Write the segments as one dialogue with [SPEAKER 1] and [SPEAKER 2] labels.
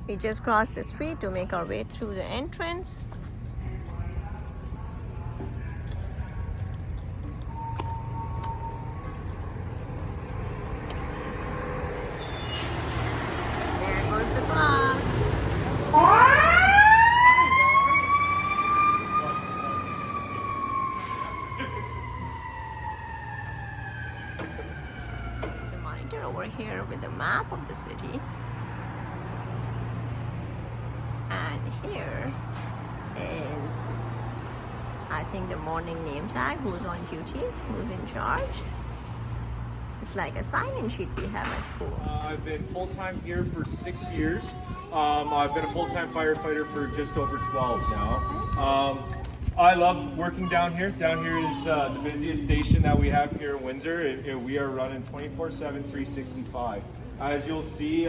[SPEAKER 1] We just crossed the street to make our way through the entrance. There goes the truck. There's a monitor over here with a map of the city. And here is, I think, the morning name tag, who's on duty, who's in charge. It's like a sign-in sheet we have at school.
[SPEAKER 2] I've been full-time here for 6 years. I've been a full-time firefighter for just over 12 now. I love working down here. Down here is the busiest station that we have here in Windsor. We are running 24/7, 365. As you'll see,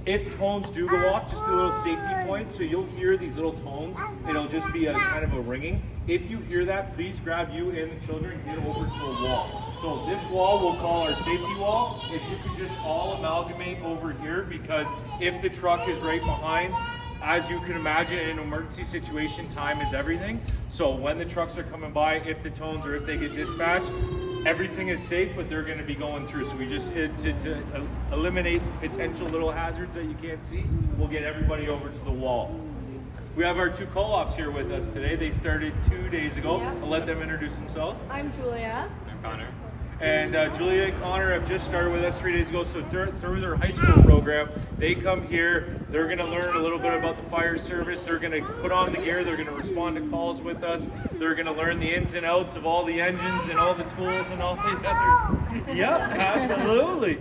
[SPEAKER 2] if tones do go off, just a little safety point, so you'll hear these little tones. It'll just be a kind of a ringing. If you hear that, please grab you and the children and get over to a wall. So this wall we'll call our safety wall. If you could just all amalgamate over here, because if the truck is right behind, as you can imagine, in an emergency situation, time is everything. So when the trucks are coming by, if the tones or if they get dispatched, everything is safe, but they're going to be going through. So we just, to eliminate potential little hazards that you can't see, we'll get everybody over to the wall. We have our two co-ops here with us today. They started 2 days ago.
[SPEAKER 3] Yep.
[SPEAKER 2] I'll let them introduce themselves.
[SPEAKER 3] I'm Julia.
[SPEAKER 4] I'm Connor.
[SPEAKER 2] And Julia and Connor have just started with us 3 days ago. So through their high school program, they come here. They're going to learn a little bit about the fire service. They're going to put on the gear. They're going to respond to calls with us. They're going to learn the ins and outs of all the engines and all the tools and all the other. Yep, absolutely.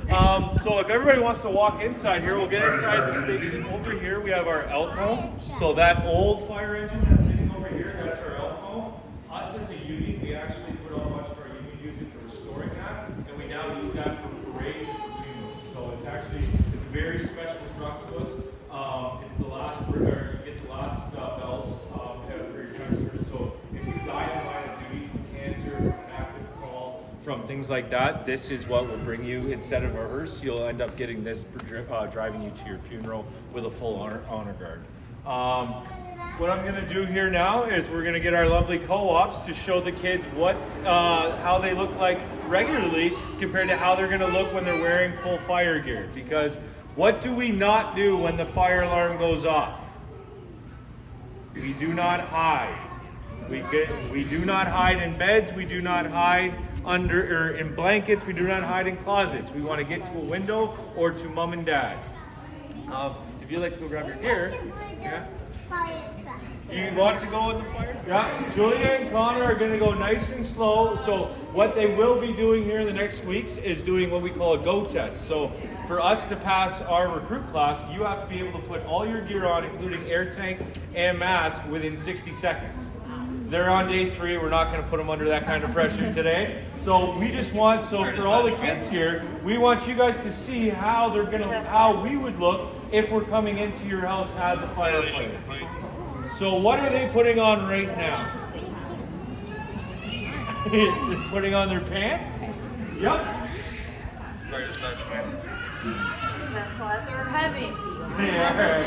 [SPEAKER 2] So if everybody wants to walk inside here, we'll get inside the station. Over here, we have our elk home. So that old fire engine that's sitting over here, that's our elk home. Us as a union, we actually put on a bunch of our union music for restoring that, and we now use that for parades and for funerals. So it's a very special truck to us. It's the last, you get the last bells for your time service. So if you die in line of duty from cancer, from an active call, from things like that, this is what will bring you. Instead of a hearse, you'll end up getting this driving you to your funeral with a full honor guard. What I'm going to do here now is we're going to get our lovely co-ops to show the kids how they look like regularly compared to how they're going to look when they're wearing full fire gear. Because what do we not do when the fire alarm goes off? We do not hide. We do not hide in beds. We do not hide in blankets. We do not hide in closets. We want to get to a window or to mom and dad. If you'd like to go grab your gear, yeah. You want to go in the fire? Yeah. Julia and Connor are going to go nice and slow. So what they will be doing here in the next weeks is doing what we call a go test. So for us to pass our recruit class, you have to be able to put all your gear on, including air tank and mask, within 60 seconds. They're on day 3. We're not going to put them under that kind of pressure today. So we just want, for all the kids here, we want you guys to see how we would look if we're coming into your house as a firefighter. So what are they putting on right now? They're putting on their pants? Yep.
[SPEAKER 3] They're heavy.
[SPEAKER 2] They are.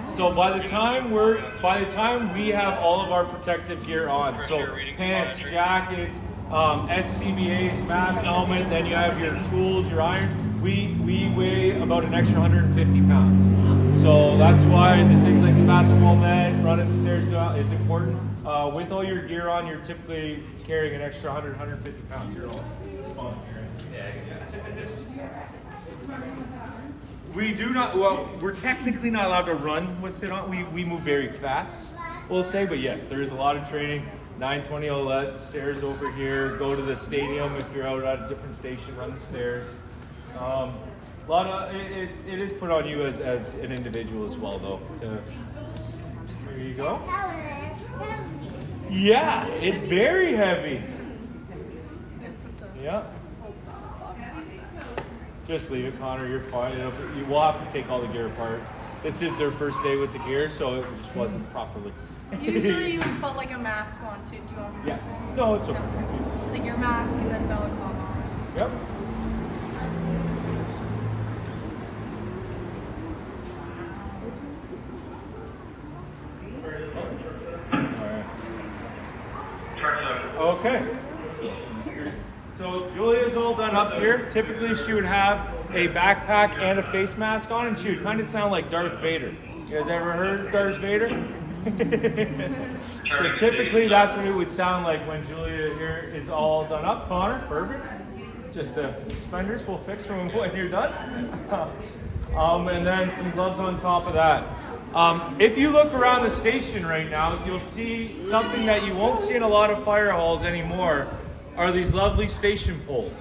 [SPEAKER 2] So by the time we have all of our protective gear on, so pants, jackets, SCBAs, mask, helmet, then you have your tools, your irons. We weigh about an extra 150 pounds. So that's why the things like the basketball net, running stairs is important. With all your gear on, you're typically carrying an extra 150 pounds. You're all spun here. We do not, we're technically not allowed to run with it on. We move very fast, we'll say, but yes, there is a lot of training. 920 will let the stairs over here, go to the stadium if you're out at a different station, run the stairs. It is put on you as an individual as well, though. Here you go. Yeah, it's very heavy. Yeah. Just leave it, Connor. You're fine. We'll have to take all the gear apart. This is their first day with the gear, so it just wasn't properly.
[SPEAKER 3] Usually you would put like a mask on too. Do you want me to?
[SPEAKER 2] Yeah. No, it's okay.
[SPEAKER 3] Like your mask and then balaclava on.
[SPEAKER 2] Yep. Okay. So Julia's all done up here. Typically she would have a backpack and a face mask on, and she would kind of sound like Darth Vader. You guys ever heard of Darth Vader? So typically that's what it would sound like when Julia here is all done up. Connor, perfect. Just the suspenders we'll fix from when you're done. And then some gloves on top of that. If you look around the station right now, you'll see something that you won't see in a lot of fire halls anymore, are these lovely station poles.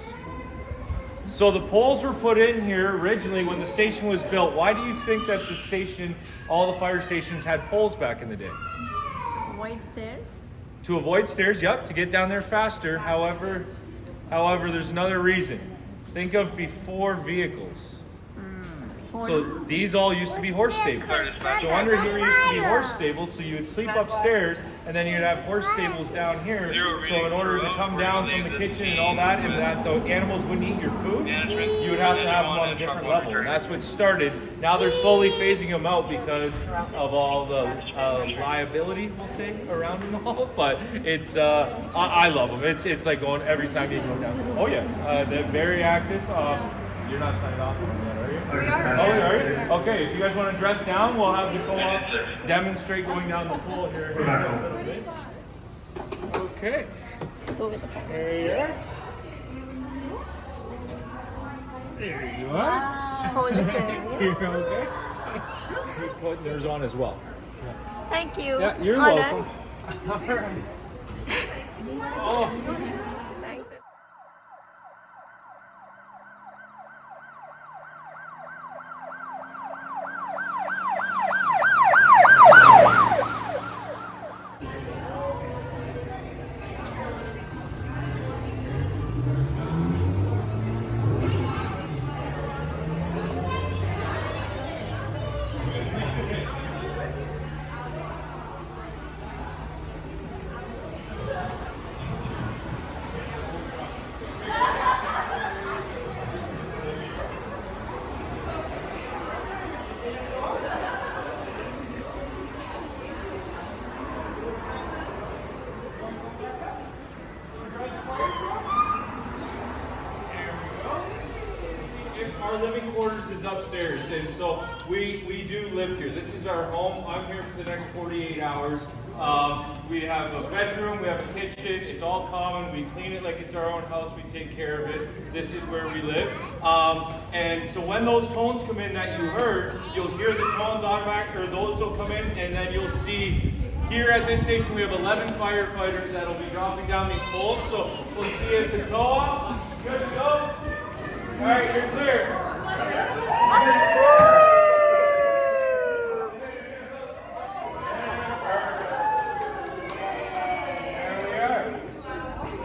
[SPEAKER 2] So the poles were put in here originally when the station was built. Why do you think that the station, all the fire stations had poles back in the day?
[SPEAKER 1] Avoid stairs.
[SPEAKER 2] To avoid stairs, yep, to get down there faster. However, there's another reason. Think of before vehicles. So these all used to be horse stables. So under here used to be horse stables, so you would sleep upstairs, and then you'd have horse stables down here. So in order to come down from the kitchen and all that, and that the animals wouldn't eat your food, you would have to have them on a different level. And that's what started. Now they're slowly phasing them out because of all the liability, we'll say, around them all. But it's, I love them. It's like going every time you go down. Oh yeah, they're very active. You're not signed off on that, are you?
[SPEAKER 3] We are.
[SPEAKER 2] Oh, are you? Okay, if you guys want to dress down, we'll have the co-ops demonstrate going down the pole here. Okay. There you are. There you are.
[SPEAKER 1] Hold the steering wheel.
[SPEAKER 2] You're okay. You're putting yours on as well.
[SPEAKER 1] Thank you.
[SPEAKER 2] Yeah, you're
[SPEAKER 1] All
[SPEAKER 2] welcome. All right. Oh.
[SPEAKER 1] Thanks.
[SPEAKER 2] Our living quarters is upstairs, and so we do live here. This is our home. I'm here for the next 48 hours. We have a bedroom, we have a kitchen. It's all common. We clean it like it's our own house. We take care of it. This is where we live. And so when those tones come in that you heard, you'll hear the tones automatic, or those will come in, and then you'll see here at this station we have 11 firefighters that'll be dropping down these poles. So we'll see if the co-op good to go. All right, you're clear.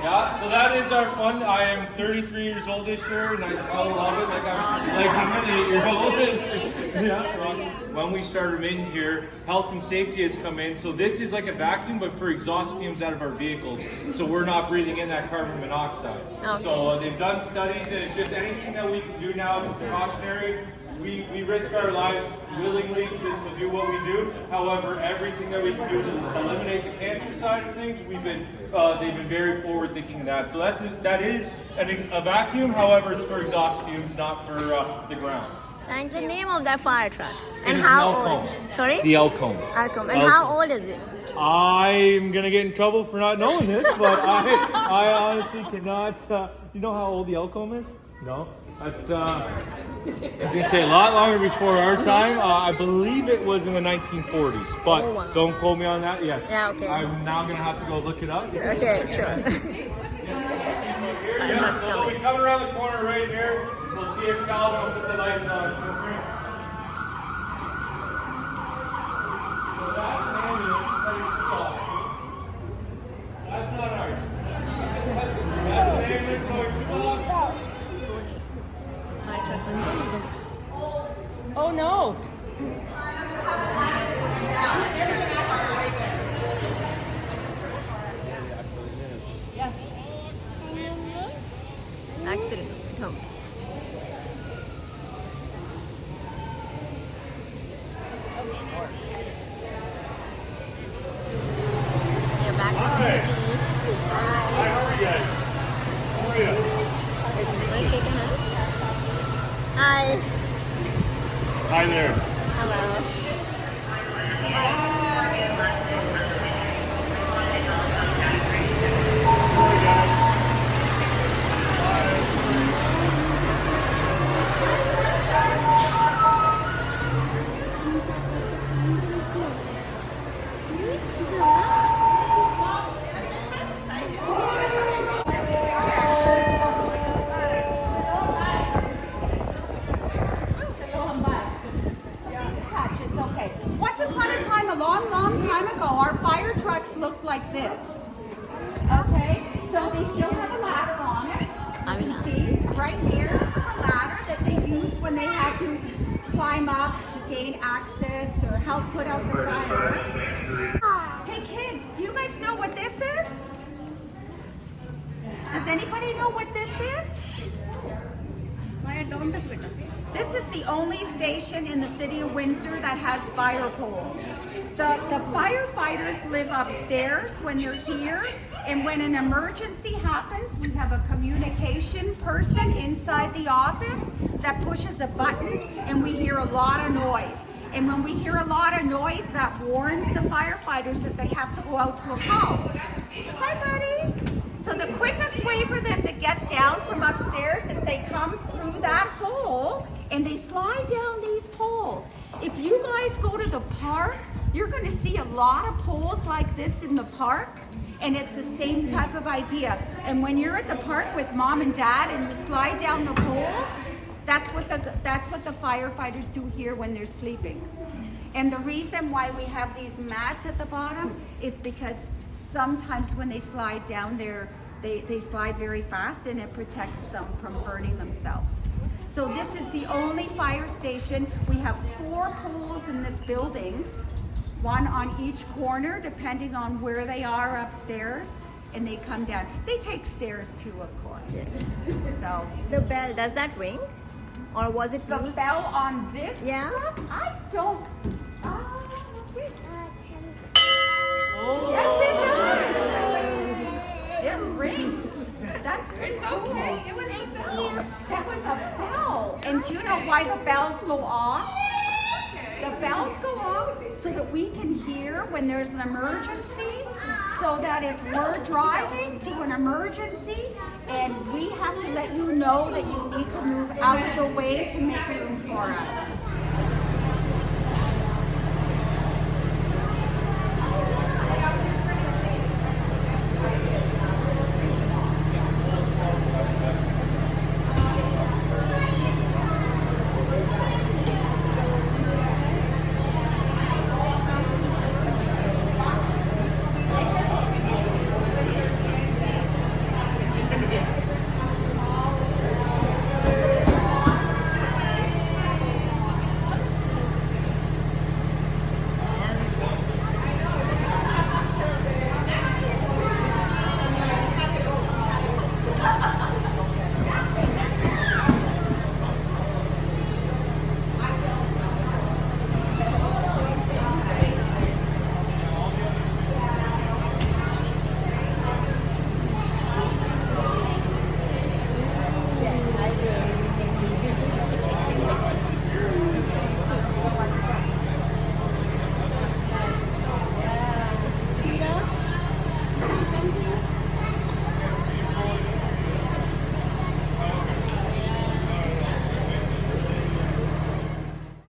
[SPEAKER 2] Yeah, so that is our fun. I am 33 years old this year, and I still love it like I'm an 8-year-old. Yeah, when we started in here, health and safety has come in. So this is like a vacuum, but for exhaust fumes out of our vehicles. So we're not breathing in that carbon monoxide.
[SPEAKER 1] Okay.
[SPEAKER 2] So they've done studies, and it's just anything that we can do now is precautionary. We risk our lives willingly to do what we do. However, everything that we can do to eliminate the cancer side of things, they've been very forward thinking in that. So that is a vacuum. However, it's for exhaust fumes, not for the ground.
[SPEAKER 1] And the name of that fire truck.
[SPEAKER 2] It
[SPEAKER 1] And
[SPEAKER 2] is
[SPEAKER 1] how
[SPEAKER 2] an
[SPEAKER 1] old?
[SPEAKER 2] Elcombe.
[SPEAKER 1] Sorry?
[SPEAKER 2] The Elcombe.
[SPEAKER 1] Elcombe. And how old is it?
[SPEAKER 2] I'm gonna get in trouble for not knowing this, but I honestly cannot. You know how old the Elcombe is? No. That's I was gonna say a lot longer before our time. I believe it was in the 1940s, but
[SPEAKER 1] Oh, wow.
[SPEAKER 2] don't quote me on that. Yes.
[SPEAKER 1] Yeah, okay.
[SPEAKER 2] I'm now gonna have to go look it up.
[SPEAKER 1] Okay, sure.
[SPEAKER 2] Yeah, so when we come around the corner right here, we'll see if Calvin will put the lights on. So that's an ambulance that is lost. That's not ours. That's an ambulance going to lost.
[SPEAKER 1] Fire truck.
[SPEAKER 3] Oh no.
[SPEAKER 1] Accident. Come. You're back on duty.
[SPEAKER 2] there.
[SPEAKER 1] Hello.
[SPEAKER 4] It's okay. Once upon a time, a long, long time ago, our fire trucks looked like this. Okay, so they still have a ladder on it.
[SPEAKER 1] I will ask
[SPEAKER 4] See,
[SPEAKER 1] you.
[SPEAKER 4] right here, this is a ladder that they used when they had to climb up to gain access to help put out the fire. Hey kids, do you guys know what this is? Does anybody know what this is? This is the only station in the city of Windsor that has fire poles. The firefighters live upstairs when they're here, and when an emergency happens, we have a communication person inside the office that pushes a button, and we hear a lot of noise. And when we hear a lot of noise, that warns the firefighters that they have to go out to a call. Hi, buddy. So the quickest way for them to get down from upstairs is they come through that hole and they slide down these poles. If you guys go to the park, you're going to see a lot of poles like this in the park, and it's the same type of idea. And when you're at the park with mom and dad and you slide down the poles, that's what the firefighters do here when they're sleeping. And the reason why we have these mats at the bottom is because sometimes when they slide down there, they slide very fast, and it protects them from burning themselves. So this is the only fire station. We have 4 poles in this building, one on each corner, depending on where they are upstairs, and they come down. They take stairs too, of course. So
[SPEAKER 1] The bell, does that ring? Or was it
[SPEAKER 4] the
[SPEAKER 1] used?
[SPEAKER 4] bell on this
[SPEAKER 1] Yeah.
[SPEAKER 4] truck, I don't. Let's see. Yes, it does. It rings. That's pretty cool.
[SPEAKER 3] Okay, it was the bell.
[SPEAKER 4] That was a bell. And do you know why the bells go off? The bells go off so that we can hear when there's an emergency, so that if we're driving to an emergency and we have to let you know that you need to move out of the way to make room for us.